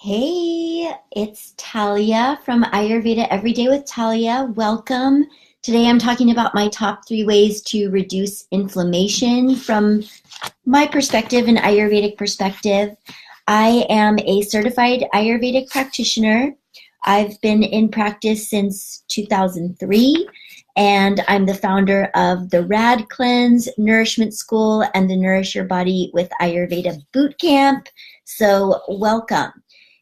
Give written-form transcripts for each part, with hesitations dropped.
Hey, it's Talia from Ayurveda Every Day with Talia. Welcome. Today I'm talking about my top 3 ways to reduce inflammation from my perspective and Ayurvedic perspective. I am a certified Ayurvedic practitioner. I've been in practice since 2003, and I'm the founder of the Rad Cleanse Nourishment School and the Nourish Your Body with Ayurveda Bootcamp. So welcome.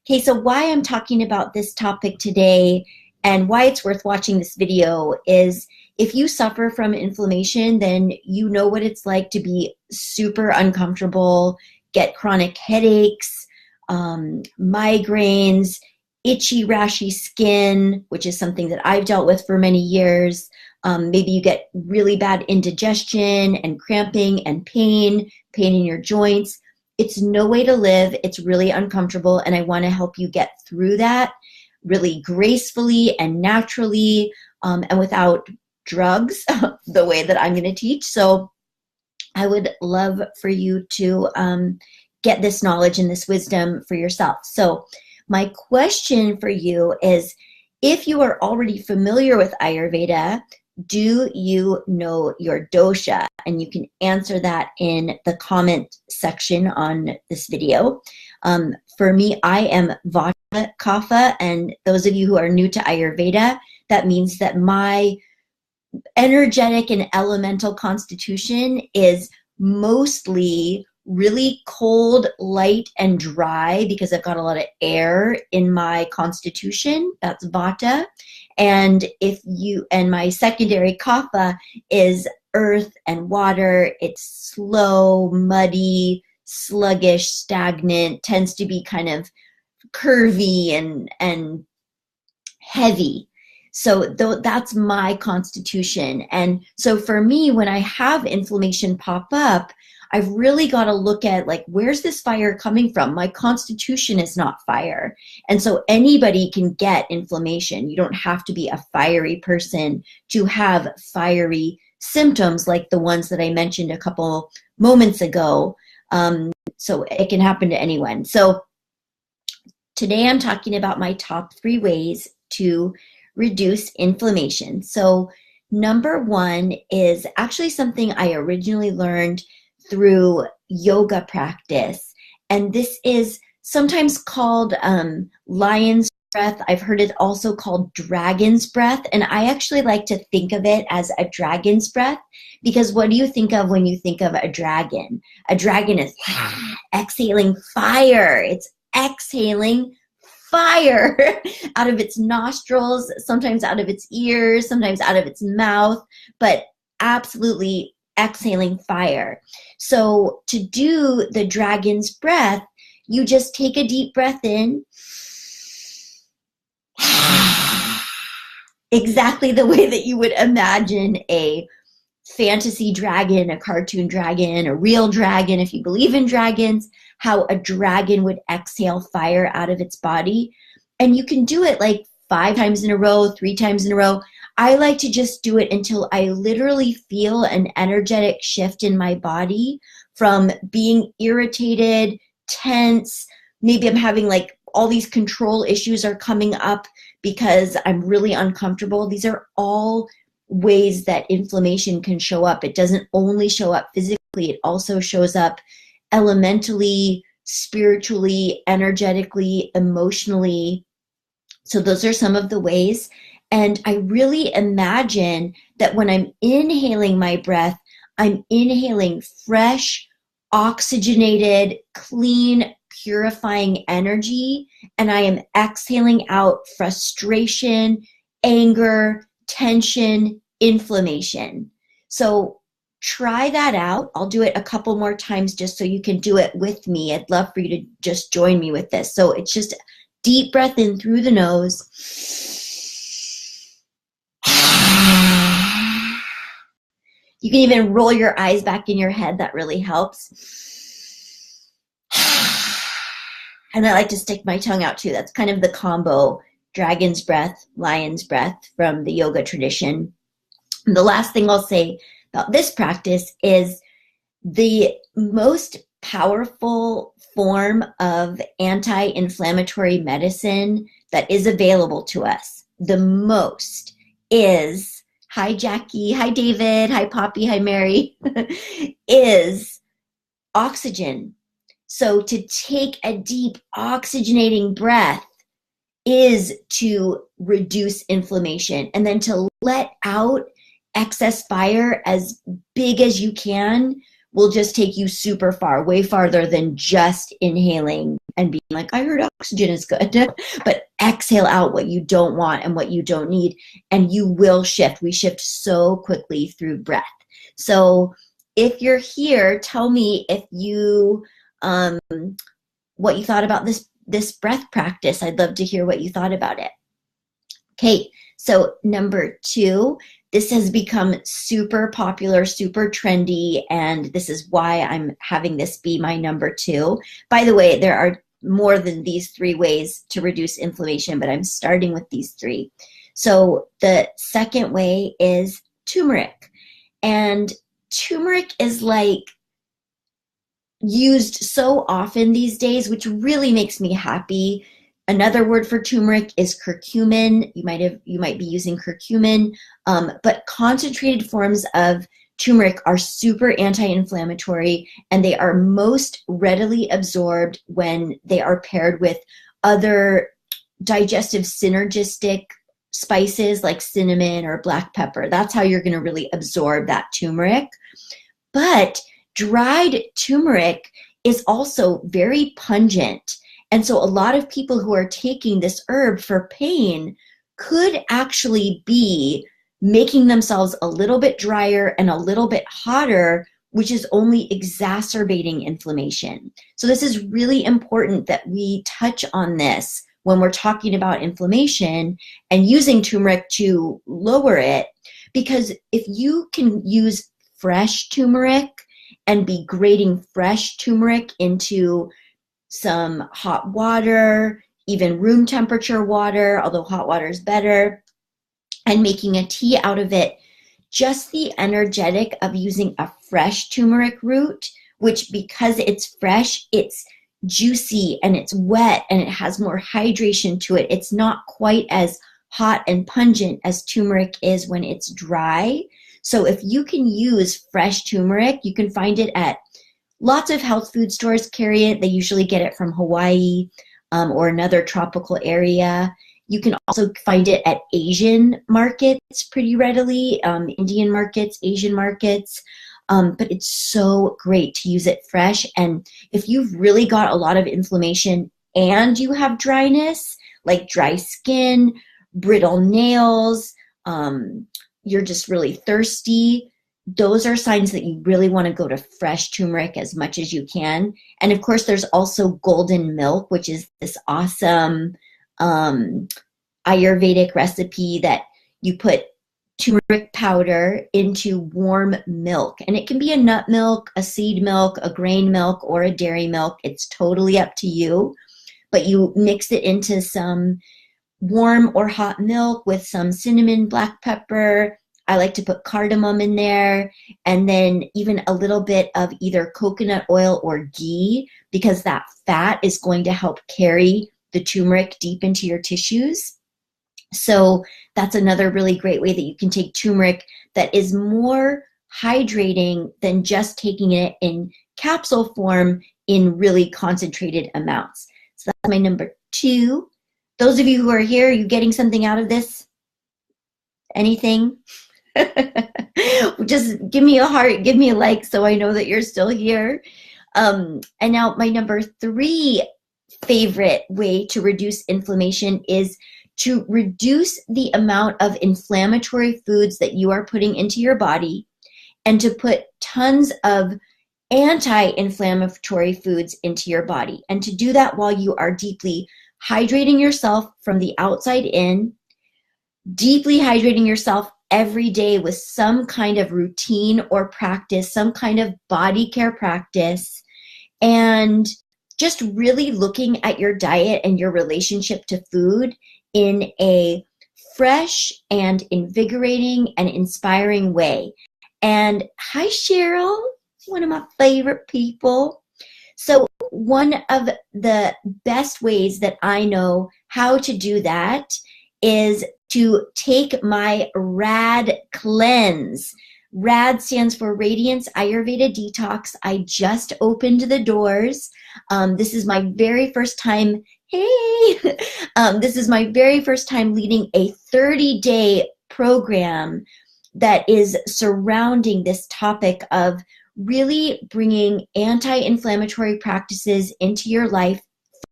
Okay, so why I'm talking about this topic today and why it's worth watching this video is if you suffer from inflammation, then you know what it's like to be super uncomfortable, get chronic headaches, migraines, itchy, rashy skin, which is something that I've dealt with for many years. Maybe you get really bad indigestion and cramping and pain in your joints. It's no way to live. It's really uncomfortable, and I want to help you get through that really gracefully and naturally, and without drugs, the way that I'm going to teach. So I would love for you to get this knowledge and this wisdom for yourself. So my question for you is, if you are already familiar with Ayurveda, do you know your dosha? And you can answer that in the comment section on this video. For me, I am Vata Kapha, and those of you who are new to Ayurveda, that means that my energetic and elemental constitution is mostly really cold, light, and dry because I've got a lot of air in my constitution. That's Vata. And my secondary Kapha is earth and water. It's slow, muddy, sluggish, stagnant, tends to be kind of curvy and heavy. So that's my constitution. And so for me, when I have inflammation pop up, I've really got to look at, like, where's this fire coming from? My constitution is not fire. And so anybody can get inflammation. You don't have to be a fiery person to have fiery symptoms like the ones that I mentioned a couple moments ago. So it can happen to anyone. So today I'm talking about my top 3 ways to reduce inflammation. So number 1 is actually something I originally learned through yoga practice. And this is sometimes called lion's breath. I've heard it also called dragon's breath. And I actually like to think of it as a dragon's breath, because what do you think of when you think of a dragon? A dragon is exhaling fire. It's exhaling fire out of its nostrils, sometimes out of its ears, sometimes out of its mouth, but absolutely exhaling fire. So to do the dragon's breath, you just take a deep breath in, exactly the way that you would imagine a fantasy dragon, a cartoon dragon, a real dragon, if you believe in dragons, how a dragon would exhale fire out of its body. And you can do it like 5 times in a row, 3 times in a row. I like to just do it until I literally feel an energetic shift in my body from being irritated, tense. Maybe I'm having like all these control issues are coming up because I'm really uncomfortable. These are all ways that inflammation can show up. It doesn't only show up physically, it also shows up elementally, spiritually, energetically, emotionally. So those are some of the ways. And I really imagine that when I'm inhaling my breath, I'm inhaling fresh, oxygenated, clean, purifying energy, and I am exhaling out frustration, anger, tension, inflammation. So try that out. I'll do it a couple more times just so you can do it with me. I'd love for you to just join me with this. So it's just deep breath in through the nose. You can even roll your eyes back in your head. That really helps. And I like to stick my tongue out too. That's kind of the combo: dragon's breath, lion's breath from the yoga tradition. And the last thing I'll say about this practice is the most powerful form of anti-inflammatory medicine that is available to us the most is, hi Jackie, hi David, hi Poppy, hi Mary, is oxygen. So to take a deep oxygenating breath is to reduce inflammation, and then to let out excess fire as big as you can will just take you super far, way farther than just inhaling and being like, I heard oxygen is good. But exhale out what you don't want and what you don't need, and you will shift. We shift so quickly through breath. So if you're here, tell me if you what you thought about this breath practice. I'd love to hear what you thought about it. Okay, so number 2, this has become super popular, super trendy, and this is why I'm having this be my number 2. By the way, there are more than these 3 ways to reduce inflammation, but I'm starting with these 3. So the second way is turmeric. And turmeric is like used so often these days, which really makes me happy. Another word for turmeric is curcumin. You might be using curcumin, but concentrated forms of turmeric are super anti-inflammatory, and they are most readily absorbed when they are paired with other digestive synergistic spices like cinnamon or black pepper. That's how you're going to really absorb that turmeric. But dried turmeric is also very pungent. And so a lot of people who are taking this herb for pain could actually be making themselves a little bit drier and a little bit hotter, which is only exacerbating inflammation. So this is really important that we touch on this when we're talking about inflammation and using turmeric to lower it, because if you can use fresh turmeric and be grating fresh turmeric into some hot water, even room temperature water, although hot water is better, and making a tea out of it, just the energetic of using a fresh turmeric root, which because it's fresh, it's juicy and it's wet and it has more hydration to it. It's not quite as hot and pungent as turmeric is when it's dry. So if you can use fresh turmeric, you can find it at lots of health food stores carry it. They usually get it from Hawaii or another tropical area. You can also find it at Asian markets pretty readily, Indian markets, Asian markets. But it's so great to use it fresh. And if you've really got a lot of inflammation and you have dryness, like dry skin, brittle nails, you're just really thirsty, those are signs that you really want to go to fresh turmeric as much as you can. And of course, there's also golden milk, which is this awesome Ayurvedic recipe that you put turmeric powder into warm milk. And it can be a nut milk, a seed milk, a grain milk, or a dairy milk. It's totally up to you. But you mix it into some warm or hot milk with some cinnamon, black pepper. I like to put cardamom in there, and then even a little bit of either coconut oil or ghee, because that fat is going to help carry the turmeric deep into your tissues. So that's another really great way that you can take turmeric that is more hydrating than just taking it in capsule form in really concentrated amounts. So that's my number 2. Those of you who are here, are you getting something out of this? Anything? Just give me a heart, give me a like so I know that you're still here. And now my number 3 favorite way to reduce inflammation is to reduce the amount of inflammatory foods that you are putting into your body, and to put tons of anti-inflammatory foods into your body. And to do that while you are deeply hydrating yourself from the outside in, deeply hydrating yourself every day with some kind of routine or practice, some kind of body care practice, and just really looking at your diet and your relationship to food in a fresh and invigorating and inspiring way. And hi, Cheryl, one of my favorite people. So one of the best ways that I know how to do that is to take my RAD cleanse. RAD stands for Radiance Ayurveda Detox. I just opened the doors. This is my very first time. Hey, this is my very first time leading a 30-day program that is surrounding this topic of really bringing anti-inflammatory practices into your life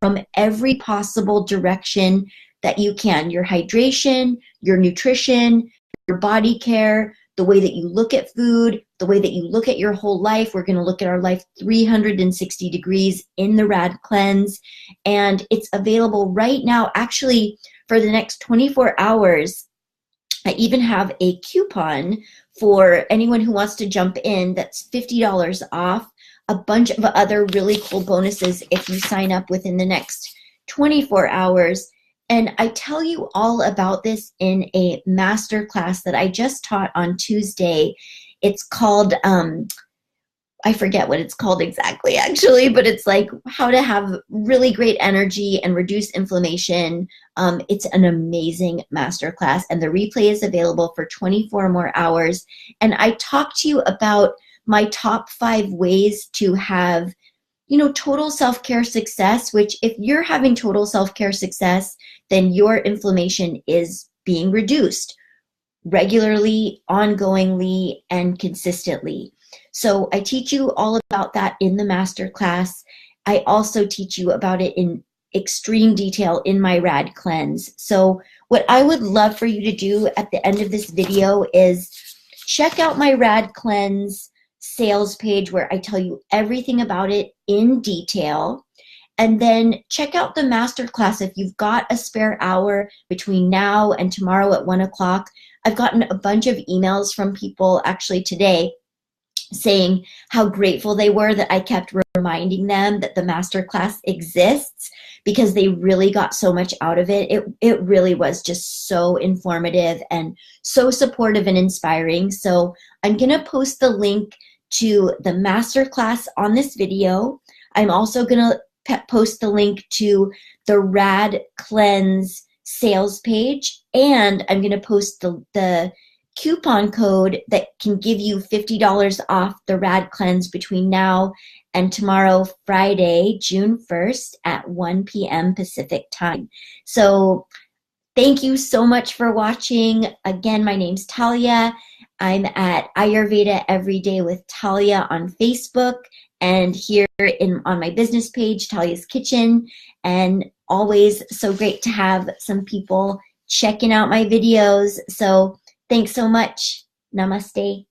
from every possible direction that you can. Your hydration, your nutrition, your body care, the way that you look at food, the way that you look at your whole life. We're going to look at our life 360 degrees in the RAD cleanse. And it's available right now, actually, for the next 24 hours. I even have a coupon for anyone who wants to jump in that's $50 off, a bunch of other really cool bonuses if you sign up within the next 24 hours. And I tell you all about this in a master class that I just taught on Tuesday. It's called, I forget what it's called exactly, actually, but it's like how to have really great energy and reduce inflammation. It's an amazing masterclass, and the replay is available for 24 more hours. And I talked to you about my top 5 ways to have, total self-care success, which if you're having total self-care success, then your inflammation is being reduced regularly, ongoingly, and consistently. So I teach you all about that in the master class. I also teach you about it in extreme detail in my RAD cleanse. So what I would love for you to do at the end of this video is check out my RAD cleanse sales page where I tell you everything about it in detail. And then check out the masterclass if you've got a spare hour between now and tomorrow at 1 o'clock. I've gotten a bunch of emails from people actually today saying how grateful they were that I kept reminding them that the masterclass exists because they really got so much out of it. It really was just so informative and so supportive and inspiring. So I'm going to post the link to the masterclass on this video. I'm also going to post the link to the RAD Cleanse sales page, and I'm going to post the coupon code that can give you $50 off the RAD Cleanse between now and tomorrow, Friday, June 1st at 1 p.m. Pacific time. So thank you so much for watching. Again, my name's Talia. I'm at Ayurveda Every Day with Talia on Facebook and here on my business page, Talia's Kitchen. And always so great to have some people checking out my videos. So thanks so much. Namaste.